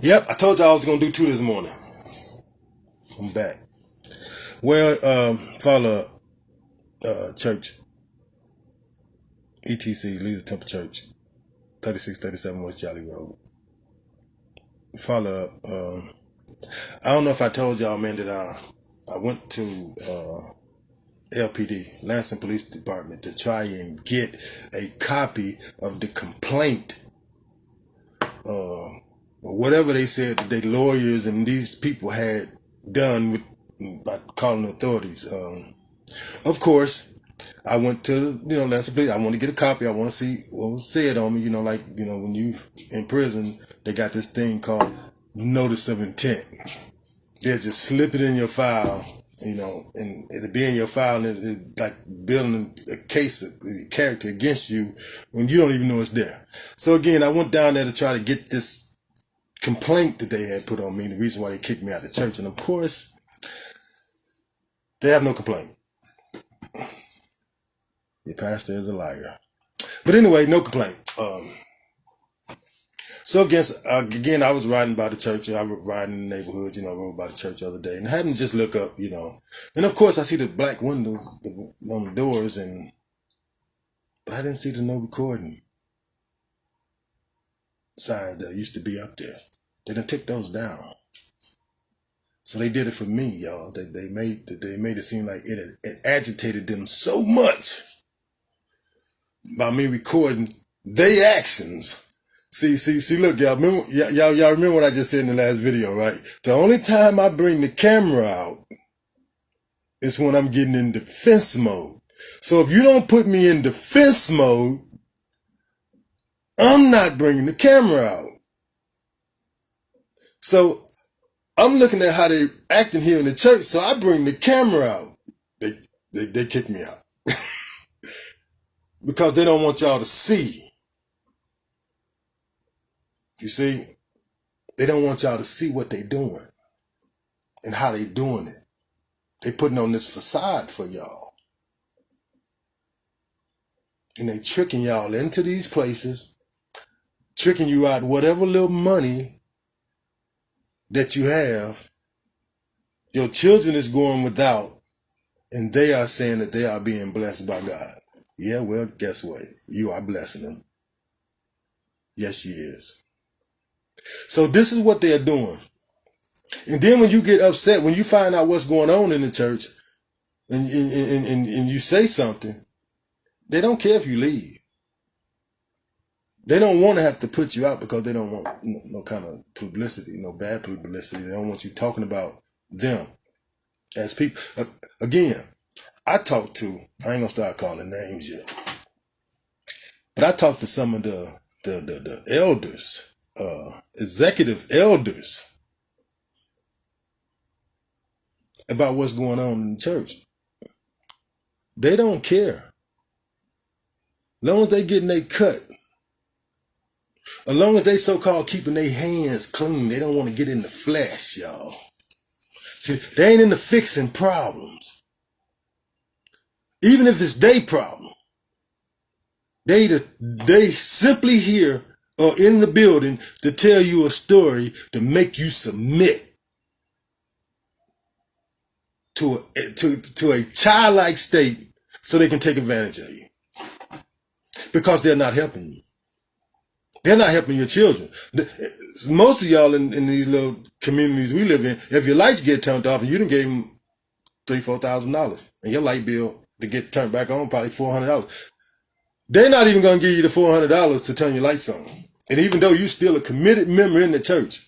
Yep, I told y'all I was gonna do two this morning. I'm back. Well, follow church, ETC, Leader Temple Church, 3637 West Jolly Road. Follow up. I don't know if I told y'all, man, that I went to LPD, Lansing Police Department, to try and get a copy of the complaint, or whatever they said that their lawyers and these people had done with by calling the authorities. Of course, I went to Lansing Police. I want to get a copy. I want to see what was said on me. Like when you in prison, they got this thing called notice of intent. They'll just slip it in your file, and it'll be in your file, and it's like building a case, a character against you when you don't even know it's there. So again, I went down there to try to get this complaint that they had put on me, the reason why they kicked me out of the church. And of course, they have no complaint. Your pastor is a liar. But anyway, no complaint. So again, I was riding by the church. I was riding in the neighborhood, I rode by the church the other day, and I happened to just look up, And of course, I see the black windows on the doors, but I didn't see the no recording signs that used to be up there. They done took those down. So they did it for me, y'all. They made it seem like it agitated them so much by me recording their actions. See, look, y'all remember what I just said in the last video, right? The only time I bring the camera out is when I'm getting in defense mode. So if you don't put me in defense mode, I'm not bringing the camera out. So I'm looking at how they acting here in the church, so I bring the camera out. They kick me out. Because they don't want y'all to see. You see, they don't want y'all to see what they doing and how they doing it. They putting on this facade for y'all. And they tricking y'all into these places, tricking you out whatever little money that you have. Your children is going without, and they are saying that they are being blessed by God. Yeah, well, guess what? You are blessing them. Yes, she is. So this is what they are doing. And then when you get upset, when you find out what's going on in the church, and you say something, they don't care if you leave. They don't want to have to put you out because they don't want no kind of publicity, no bad publicity. They don't want you talking about them as people. Again, I ain't gonna start calling names yet, but I talked to some of the elders, executive elders, about what's going on in the church. They don't care. As long as they getting their cut, as long as they so-called keeping their hands clean, they don't want to get in the flesh, y'all. See, they ain't into fixing problems. Even if it's their problem. They simply here or in the building to tell you a story to make you submit to a childlike state so they can take advantage of you. Because they're not helping you. They're not helping your children. Most of y'all in these little communities we live in, if your lights get turned off and you done gave them $3,000-$4,000 and your light bill to get turned back on probably $400, they're not even going to give you the $400 to turn your lights on. And even though you're still a committed member in the church,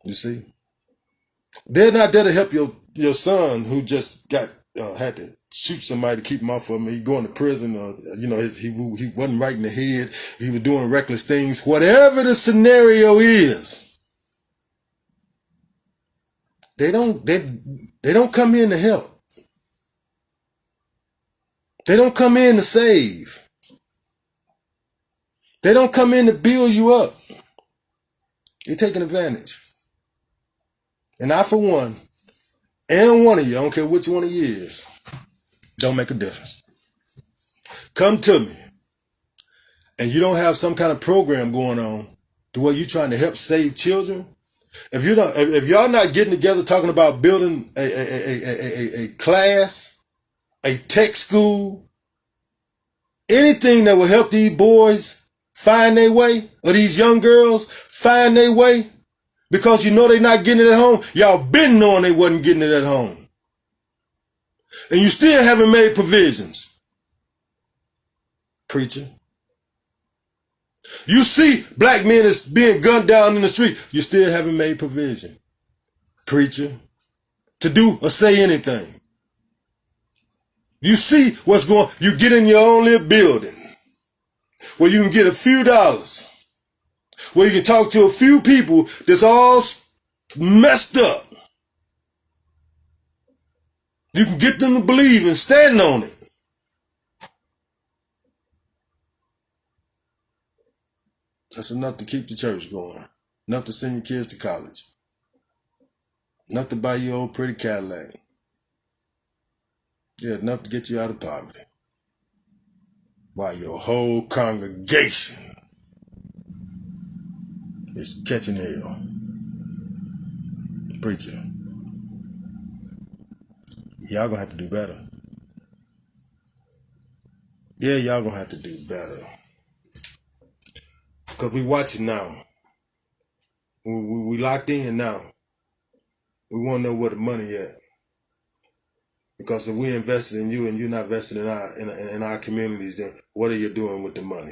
you see, they're not there to help your son who just had to shoot somebody to keep him off of him. He going to prison, or he wasn't right in the head. He was doing reckless things. Whatever the scenario is, they don't come in to help. They don't come in to save. They don't come in to build you up. You're taking advantage. And I, for one, and one of you, I don't care which one of you is, don't make a difference. Come to me, and you don't have some kind of program going on the way you trying to help save children. If y'all not getting together talking about building a class, a tech school, anything that will help these boys find their way, or these young girls find their way, because you know they're not getting it at home. Y'all been knowing they wasn't getting it at home. And you still haven't made provisions. Preacher. You see black men is being gunned down in the street. You still haven't made provision. Preacher. To do or say anything. You see what's going, you get in your own little building where you can get a few dollars, where you can talk to a few people that's all messed up. You can get them to believe and stand on it. That's enough to keep the church going. Enough to send your kids to college. Enough to buy you old pretty Cadillac. Yeah, enough to get you out of poverty. While your whole congregation is catching hell. Preacher, y'all gonna have to do better. Yeah, y'all gonna have to do better. Because we watching now. We locked in now. We want to know where the money at. Because if we invested in you and you're not invested in our communities, then what are you doing with the money?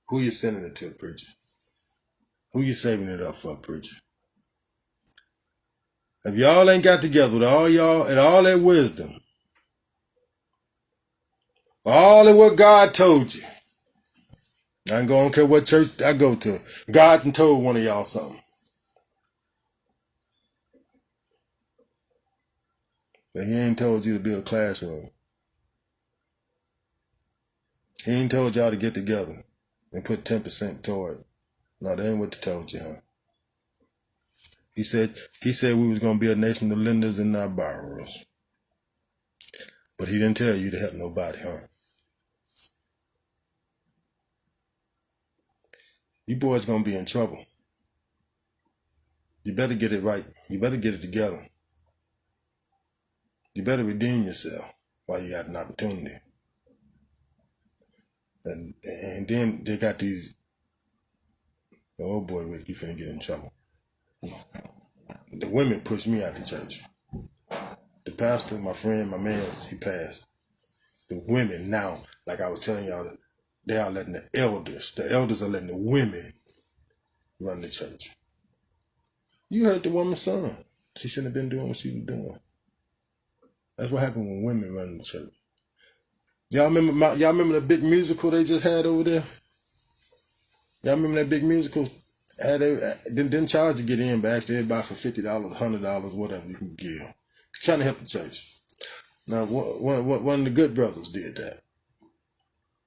Who you sending it to, preacher? Who you saving it up for, preacher? If y'all ain't got together with all y'all and all that wisdom, all of what God told you, I ain't gonna care what church I go to. God done told one of y'all something. But he ain't told you to build a classroom. He ain't told y'all to get together and put 10% toward it. No, that ain't what he told you, huh? He said we was gonna be a nation of lenders and not borrowers. But he didn't tell you to help nobody, huh? You boys gonna be in trouble. You better get it right. You better get it together. You better redeem yourself while you got an opportunity. And then they got these, oh boy, Rick, you finna get in trouble. The women pushed me out the church. The pastor, my friend, my man, he passed. The women now, like I was telling y'all, they are letting the elders are letting the women run the church. You heard the woman's son. She shouldn't have been doing what she was doing. That's what happened when women run the church. Y'all remember the big musical they just had over there? Y'all remember that big musical? Didn't charge to get in, but actually everybody for $50, $100, whatever you can give. Trying to help the church. Now, one of the good brothers did that.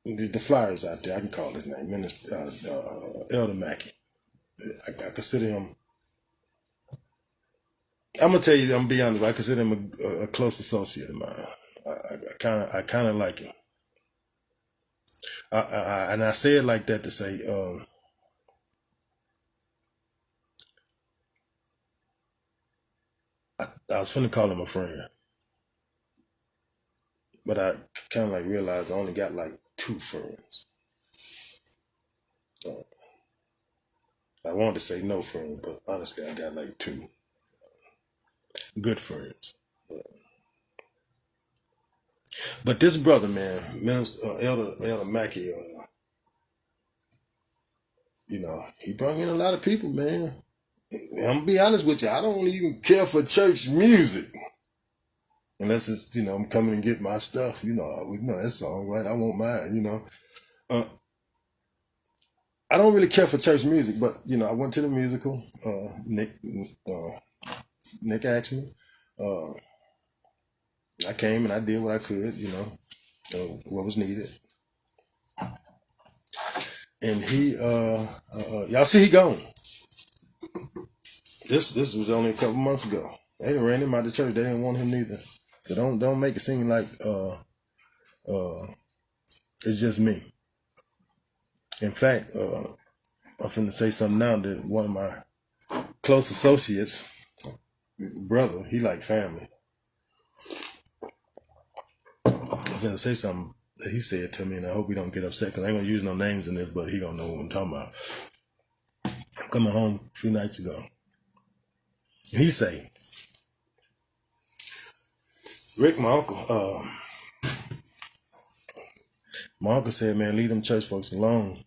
The flyers out there, I can call his name, Minister Elder Mackey. I consider him. I'm gonna tell you, I'm gonna be honest. I consider him a close associate of mine. I kind of like him. And I say it like that to say, I was finna call him a friend, but I kind of like realized I only got like 2 friends. I wanted to say no friend, but honestly, I got like 2 good friends. But this brother, man, Minister Elder Mackey, he brought in a lot of people, man. I'm gonna be honest with you, I don't even care for church music. Unless it's, I'm coming and get my stuff, we know that song, right? I won't mind, I don't really care for church music, but, I went to the musical. Nick asked me. I came and I did what I could, what was needed. And he, y'all see he gone. This was only a couple months ago. They done ran him out of the church. They didn't want him neither. So don't make it seem like it's just me. In fact, I'm finna say something now that one of my close associates, brother, he like family. I'm finna say something that he said to me, and I hope he don't get upset because I ain't gonna use no names in this, but he gonna know what I'm talking about. I'm coming home a few nights ago. And he say, Rick, my uncle said, man, leave them church folks alone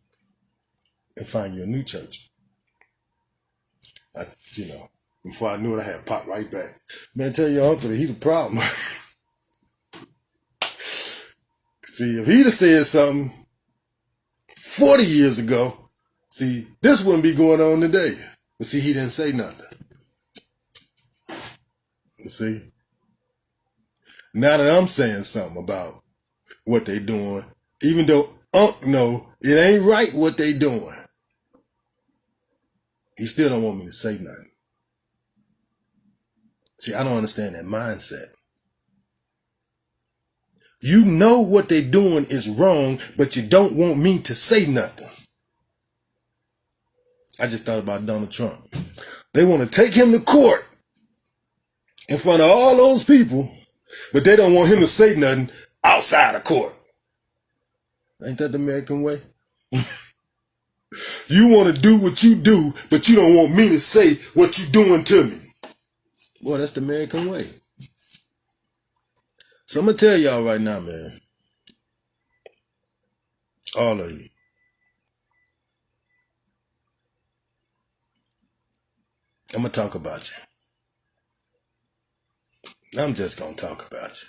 and find you a new church. Before I knew it, I had popped right back. Man, tell your uncle that he the problem. See, if he'd have said something 40 years ago, see, this wouldn't be going on today. But see, he didn't say nothing. You see? Now that I'm saying something about what they doing, even though Unc know it ain't right what they doing, he still don't want me to say nothing. See, I don't understand that mindset. You know what they doing is wrong, but you don't want me to say nothing. I just thought about Donald Trump. They want to take him to court in front of all those people, but they don't want him to say nothing outside of court. Ain't that the American way? You want to do what you do, but you don't want me to say what you doing to me. Boy, that's the American way. So I'm going to tell y'all right now, man. All of you. I'm going to talk about you. I'm just going to talk about you.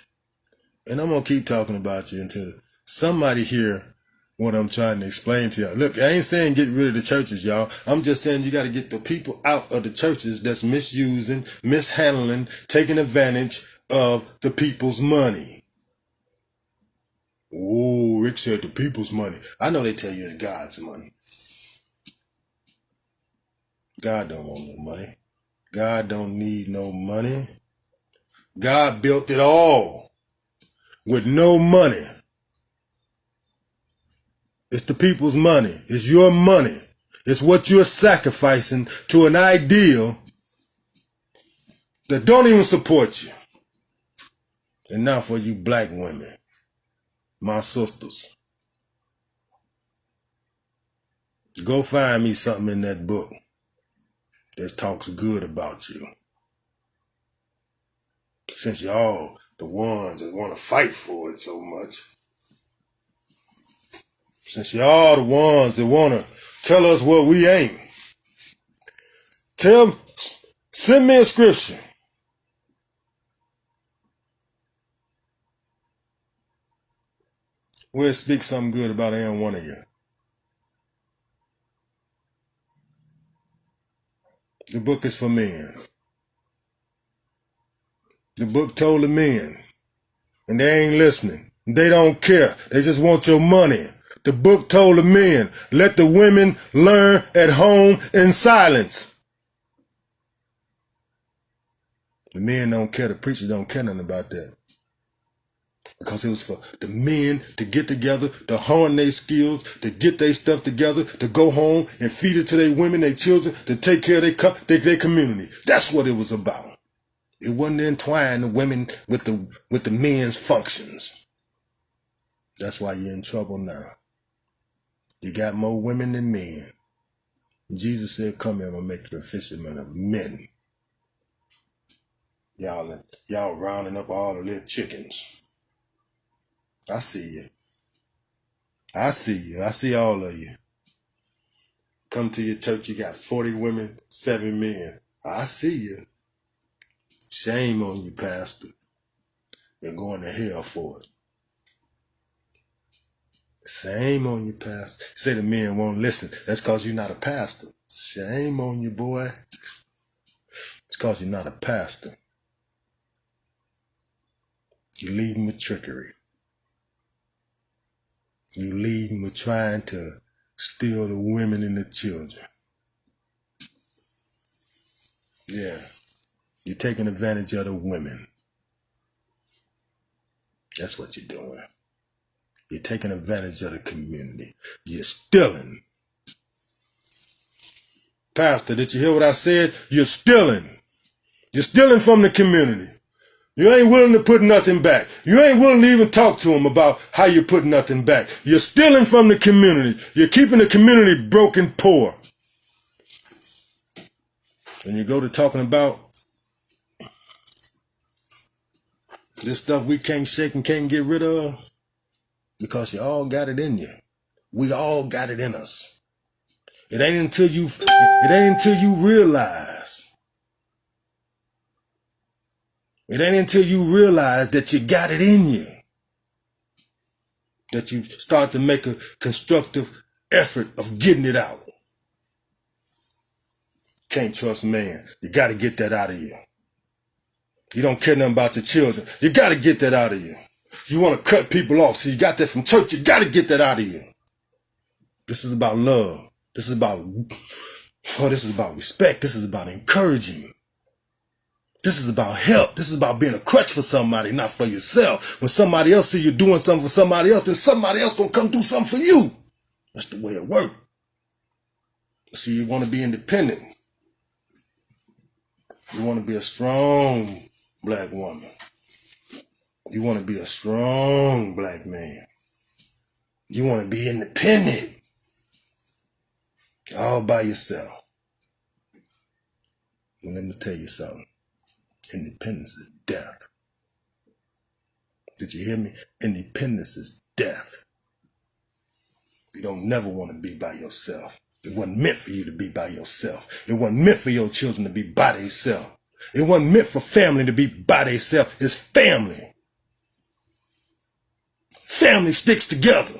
And I'm going to keep talking about you until somebody hear what I'm trying to explain to y'all. Look, I ain't saying get rid of the churches, y'all. I'm just saying you got to get the people out of the churches that's misusing, mishandling, taking advantage of the people's money. Oh, Rick said the people's money. I know they tell you it's God's money. God don't want no money. God don't need no money. God built it all with no money. It's the people's money. It's your money. It's what you're sacrificing to an ideal that don't even support you. And now for you black women, my sisters, go find me something in that book that talks good about you. Since y'all the ones that want to fight for it so much. Since y'all the ones that want to tell us what we ain't. Send me a scripture where it speaks something good about any one of you. The book is for men. The book told the men, and they ain't listening. They don't care. They just want your money. The book told the men, let the women learn at home in silence. The men don't care. The preachers don't care nothing about that. Because it was for the men to get together, to hone their skills, to get their stuff together, to go home and feed it to their women, their children, to take care of their community. That's what it was about. It wasn't to entwine the women with the men's functions. That's why you're in trouble now. You got more women than men. Jesus said, come here, I'm going to make you a fisherman of men. Y'all rounding up all the little chickens. I see you. I see you. I see all of you. Come to your church, you got 40 women, 7 men. I see you. Shame on you, pastor. You're going to hell for it. Shame on you, pastor. Say the men won't listen. That's because you're not a pastor. Shame on you, boy. It's because you're not a pastor. You lead them with trickery. You lead them with trying to steal the women and the children. Yeah. You're taking advantage of the women. That's what you're doing. You're taking advantage of the community. You're stealing. Pastor, did you hear what I said? You're stealing. You're stealing from the community. You ain't willing to put nothing back. You ain't willing to even talk to them about how you put nothing back. You're stealing from the community. You're keeping the community broken poor. And you go to talking about this stuff we can't shake and can't get rid of because you all got it in you. We all got it in us. It ain't until you realize. It ain't until you realize that you got it in you that you start to make a constructive effort of getting it out. Can't trust man. You got to get that out of you. You don't care nothing about your children. You got to get that out of you. You want to cut people off, so you got that from church. You got to get that out of you. This is about love. This is about respect. This is about encouraging. This is about help. This is about being a crutch for somebody, not for yourself. When somebody else see you doing something for somebody else, then somebody else gonna come do something for you. That's the way it works. See, you want to be independent. You want to be a strong black woman. You want to be a strong black man. You want to be independent. All by yourself. And let me tell you something. Independence is death. Did you hear me? Independence is death. You don't never want to be by yourself. It wasn't meant for you to be by yourself. It wasn't meant for your children to be by themselves. It wasn't meant for family to be by themselves. It's family. Family sticks together.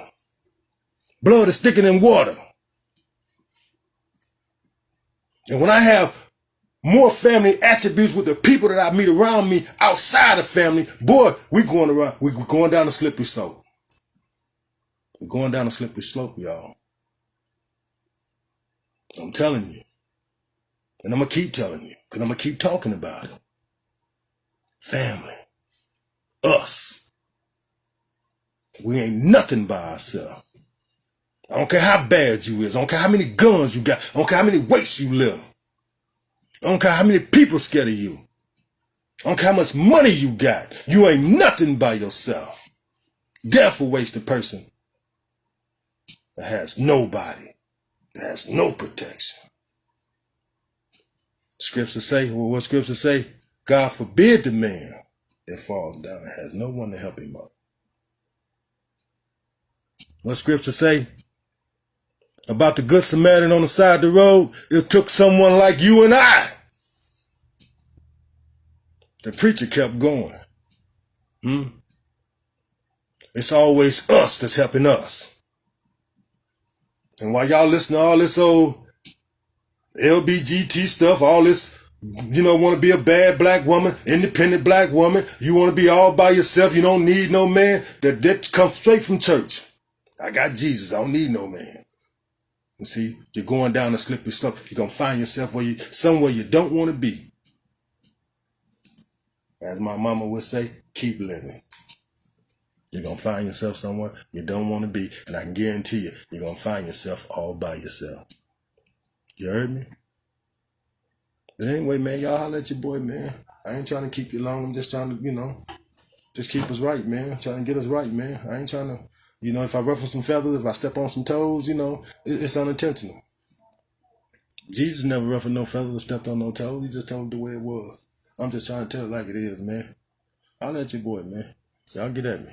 Blood is thicker than water. And when I have more family attributes with the people that I meet around me outside of family, boy, we're going down a slippery slope. We're going down a slippery slope, y'all. I'm telling you. And I'm going to keep telling you, because I'm going to keep talking about it. Family. Us. We ain't nothing by ourselves. I don't care how bad you is. I don't care how many guns you got. I don't care how many weights you lift. I don't care how many people scared of you. I don't care how much money you got. You ain't nothing by yourself. Death will waste a person that has nobody, that has no protection. Scripture say, well, what scripture say? God forbid the man that falls down and has no one to help him up. What scripture say? About the good Samaritan on the side of the road, it took someone like you and I. The preacher kept going. It's always us that's helping us. And while y'all listen to all this old LBGT stuff, all this, want to be a bad black woman, independent black woman, you want to be all by yourself, you don't need no man, that comes straight from church. I got Jesus, I don't need no man. You see, you're going down a slippery slope. You're going to find yourself somewhere you don't want to be. As my mama would say, keep living. You're going to find yourself somewhere you don't want to be. And I can guarantee you, you're going to find yourself all by yourself. You heard me? But anyway, man, y'all holler at your boy, man. I ain't trying to keep you long. I'm just trying to, just keep us right, man. I'm trying to get us right, man. I ain't trying to, if I ruffle some feathers, if I step on some toes, it's unintentional. Jesus never ruffled no feathers or stepped on no toes. He just told it the way it was. I'm just trying to tell it like it is, man. I'll let your boy, man. Y'all get at me.